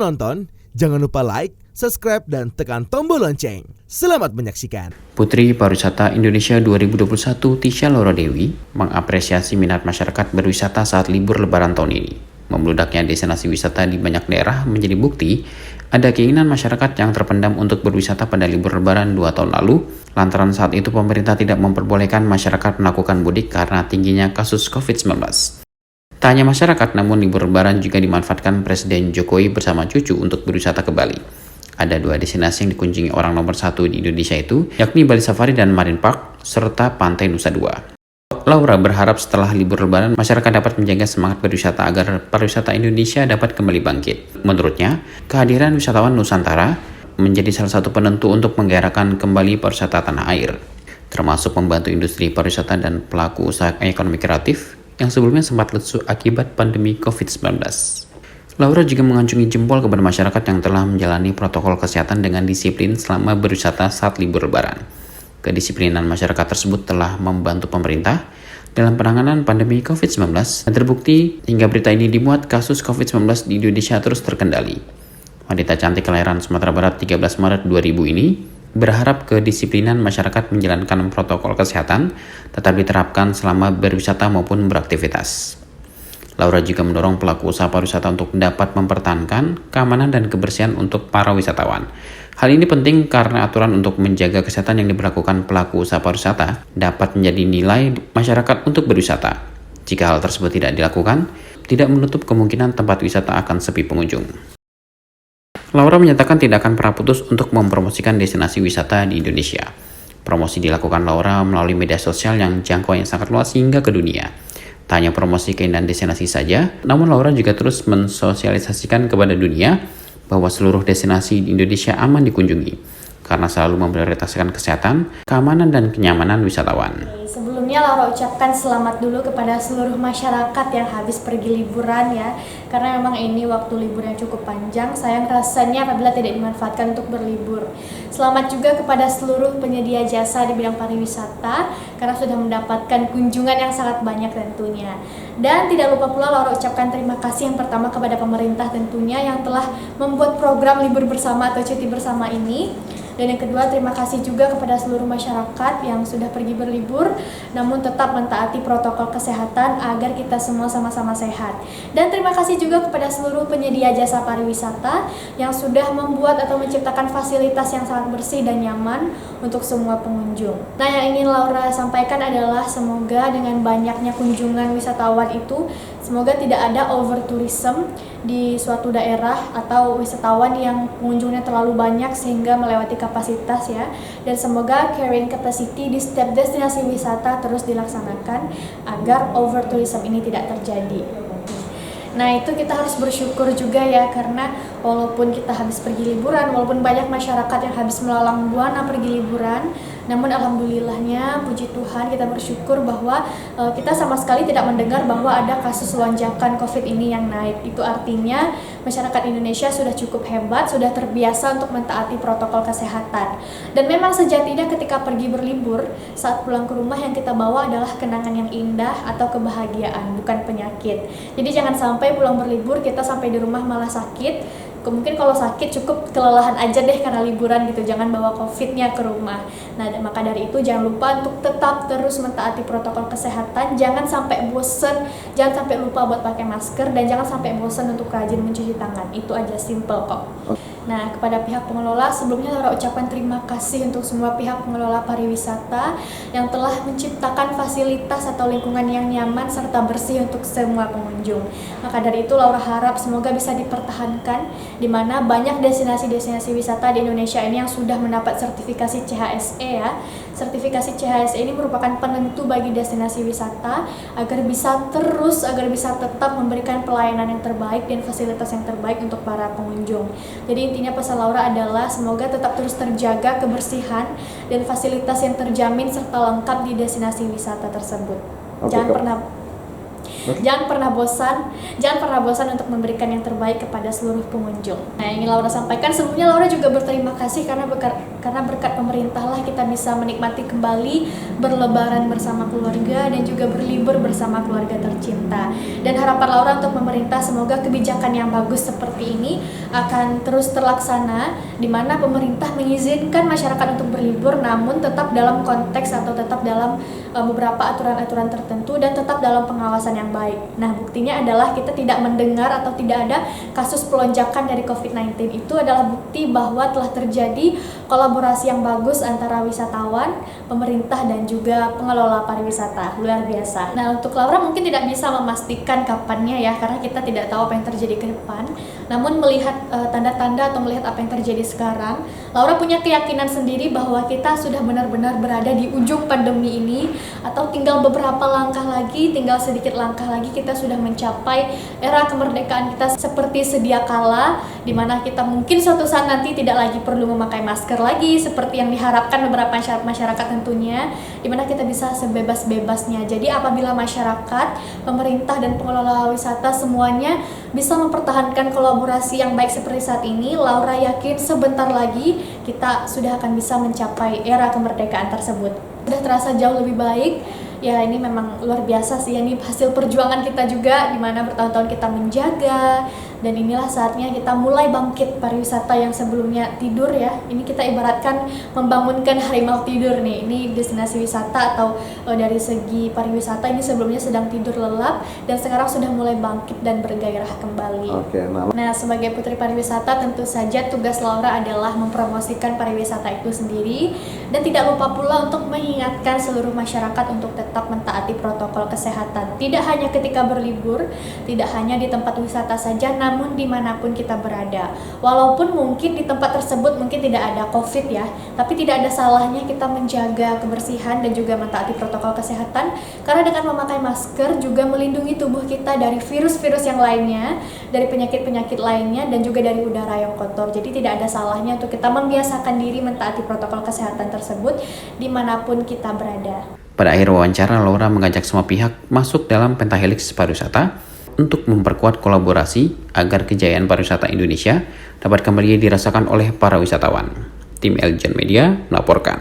menonton, jangan lupa like, subscribe, dan tekan tombol lonceng. Selamat menyaksikan. Putri Pariwisata Indonesia 2021 Tisha Laura Dewi mengapresiasi minat masyarakat berwisata saat libur lebaran tahun ini. Membludaknya destinasi wisata di banyak daerah menjadi bukti ada keinginan masyarakat yang terpendam untuk berwisata pada libur lebaran 2 tahun lalu, lantaran saat itu pemerintah tidak memperbolehkan masyarakat melakukan mudik karena tingginya kasus COVID-19. Tak hanya masyarakat, namun libur lebaran juga dimanfaatkan Presiden Jokowi bersama cucu untuk berwisata ke Bali. Ada 2 destinasi yang dikunjungi orang nomor 1 di Indonesia itu, yakni Bali Safari dan Marine Park, serta Pantai Nusa Dua. Laura berharap setelah libur lebaran, masyarakat dapat menjaga semangat berwisata agar pariwisata Indonesia dapat kembali bangkit. Menurutnya, kehadiran wisatawan Nusantara menjadi salah satu penentu untuk menggairahkan kembali pariwisata tanah air, termasuk membantu industri pariwisata dan pelaku usaha ekonomi kreatif yang sebelumnya sempat lesu akibat pandemi COVID-19. Laura juga mengacungi jempol kepada masyarakat yang telah menjalani protokol kesehatan dengan disiplin selama berwisata saat libur lebaran. Kedisiplinan masyarakat tersebut telah membantu pemerintah dalam penanganan pandemi COVID-19 dan terbukti hingga berita ini dimuat kasus COVID-19 di Indonesia terus terkendali. Wanita cantik kelahiran Sumatera Barat 13 Maret 2000 ini berharap kedisiplinan masyarakat menjalankan protokol kesehatan tetap diterapkan selama berwisata maupun beraktivitas. Laura juga mendorong pelaku usaha pariwisata untuk dapat mempertahankan keamanan dan kebersihan untuk para wisatawan. Hal ini penting karena aturan untuk menjaga kesehatan yang diberlakukan pelaku usaha pariwisata dapat menjadi nilai masyarakat untuk berwisata. Jika hal tersebut tidak dilakukan, tidak menutup kemungkinan tempat wisata akan sepi pengunjung. Laura menyatakan tidak akan pernah putus untuk mempromosikan destinasi wisata di Indonesia. Promosi dilakukan Laura melalui media sosial yang jangkauannya sangat luas hingga ke dunia. Tak hanya promosi keindahan destinasi saja, namun Laura juga terus mensosialisasikan kepada dunia bahwa seluruh destinasi di Indonesia aman dikunjungi, karena selalu memprioritaskan kesehatan, keamanan, dan kenyamanan wisatawan. Sebelumnya Laura ucapkan selamat dulu kepada seluruh masyarakat yang habis pergi liburan ya, karena memang ini waktu libur yang cukup panjang, sayang rasanya apabila tidak dimanfaatkan untuk berlibur. Selamat juga kepada seluruh penyedia jasa di bidang pariwisata karena sudah mendapatkan kunjungan yang sangat banyak tentunya. Dan tidak lupa pula Laura ucapkan terima kasih yang pertama kepada pemerintah tentunya yang telah membuat program libur bersama atau cuti bersama ini. Dan yang kedua, terima kasih juga kepada seluruh masyarakat yang sudah pergi berlibur namun tetap mentaati protokol kesehatan agar kita semua sama-sama sehat. Dan terima kasih juga kepada seluruh penyedia jasa pariwisata yang sudah membuat atau menciptakan fasilitas yang sangat bersih dan nyaman untuk semua pengunjung. Nah, yang ingin Laura sampaikan adalah semoga dengan banyaknya kunjungan wisatawan itu, semoga tidak ada over tourism di suatu daerah atau wisatawan yang pengunjungnya terlalu banyak sehingga melewati kapasitas ya. Dan semoga carrying capacity di setiap destinasi wisata terus dilaksanakan agar over tourism ini tidak terjadi. Nah, itu kita harus bersyukur juga ya, karena walaupun kita habis pergi liburan, walaupun banyak masyarakat yang habis melalang buana pergi liburan, namun alhamdulillahnya, puji Tuhan, kita bersyukur bahwa kita sama sekali tidak mendengar bahwa ada kasus lonjakan COVID ini yang naik. Itu artinya masyarakat Indonesia sudah cukup hebat, sudah terbiasa untuk mentaati protokol kesehatan. Dan memang sejatinya ketika pergi berlibur, saat pulang ke rumah yang kita bawa adalah kenangan yang indah atau kebahagiaan, bukan penyakit. Jadi jangan sampai pulang berlibur kita sampai di rumah malah sakit. Mungkin kalau sakit cukup kelelahan aja deh karena liburan gitu, jangan bawa COVID-nya ke rumah. Nah, maka dari itu jangan lupa untuk tetap terus mentaati protokol kesehatan, jangan sampai bosen, jangan sampai lupa buat pakai masker, dan jangan sampai bosen untuk rajin mencuci tangan. Itu aja, simple kok. Nah, kepada pihak pengelola, sebelumnya Laura ucapkan terima kasih untuk semua pihak pengelola pariwisata yang telah menciptakan fasilitas atau lingkungan yang nyaman serta bersih untuk semua pengunjung. Maka dari itu Laura harap semoga bisa dipertahankan, di mana banyak destinasi-destinasi wisata di Indonesia ini yang sudah mendapat sertifikasi CHSE ya. Sertifikasi CHSE ini merupakan penentu bagi destinasi wisata agar bisa tetap memberikan pelayanan yang terbaik dan fasilitas yang terbaik untuk para pengunjung. Jadi intinya pesan Laura adalah semoga tetap terus terjaga kebersihan dan fasilitas yang terjamin serta lengkap di destinasi wisata tersebut. Jangan pernah bosan untuk memberikan yang terbaik kepada seluruh pengunjung. Nah, yang ingin Laura sampaikan, sebelumnya Laura juga berterima kasih karena berkat pemerintah lah kita bisa menikmati kembali berlebaran bersama keluarga dan juga berlibur bersama keluarga tercinta. Dan harapan Laura untuk pemerintah, semoga kebijakan yang bagus seperti ini akan terus terlaksana, di mana pemerintah mengizinkan masyarakat untuk berlibur namun tetap dalam konteks atau tetap dalam beberapa aturan-aturan tertentu dan tetap dalam pengawasan yang baik. Nah, buktinya adalah kita tidak mendengar atau tidak ada kasus pelonjakan dari COVID-19. Itu adalah bukti bahwa telah terjadi kolaborasi yang bagus antara wisatawan, pemerintah, dan juga pengelola pariwisata. Luar biasa. Nah, untuk Laura mungkin tidak bisa memastikan kapannya ya, karena kita tidak tahu apa yang terjadi ke depan. Namun melihat tanda-tanda atau melihat apa yang terjadi sekarang, Laura punya keyakinan sendiri bahwa kita sudah benar-benar berada di ujung pandemi ini, atau tinggal beberapa langkah lagi, tinggal sedikit langkah lagi kita sudah mencapai era kemerdekaan kita seperti sedia kala, di mana kita mungkin suatu saat nanti tidak lagi perlu memakai masker lagi seperti yang diharapkan beberapa masyarakat tentunya, di mana kita bisa sebebas-bebasnya. Jadi apabila masyarakat, pemerintah, dan pengelola wisata semuanya bisa mempertahankan kolaborasi yang baik seperti saat ini, Laura yakin sebentar lagi kita sudah akan bisa mencapai era kemerdekaan tersebut. Sudah terasa jauh lebih baik. Ya, ini memang luar biasa sih, ini hasil perjuangan kita juga, di mana bertahun-tahun kita menjaga, dan inilah saatnya kita mulai bangkit pariwisata yang sebelumnya tidur ya. Ini kita ibaratkan membangunkan harimau tidur nih. Ini destinasi wisata atau dari segi pariwisata ini sebelumnya sedang tidur lelap dan sekarang sudah mulai bangkit dan bergairah kembali. Nah, sebagai putri pariwisata tentu saja tugas Laura adalah mempromosikan pariwisata itu sendiri dan tidak lupa pula untuk mengingatkan seluruh masyarakat untuk tetap mentaati protokol kesehatan. Tidak hanya ketika berlibur, tidak hanya di tempat wisata saja, namun dimanapun kita berada. Walaupun mungkin di tempat tersebut mungkin tidak ada COVID ya, tapi tidak ada salahnya kita menjaga kebersihan dan juga mentaati protokol kesehatan, karena dengan memakai masker juga melindungi tubuh kita dari virus-virus yang lainnya, dari penyakit-penyakit lainnya, dan juga dari udara yang kotor. Jadi tidak ada salahnya untuk kita membiasakan diri mentaati protokol kesehatan tersebut dimanapun kita berada. Pada akhir wawancara, Laura mengajak semua pihak masuk dalam pentahelix pariwisata untuk memperkuat kolaborasi agar kejayaan pariwisata Indonesia dapat kembali dirasakan oleh para wisatawan. Tim Eljan Media melaporkan.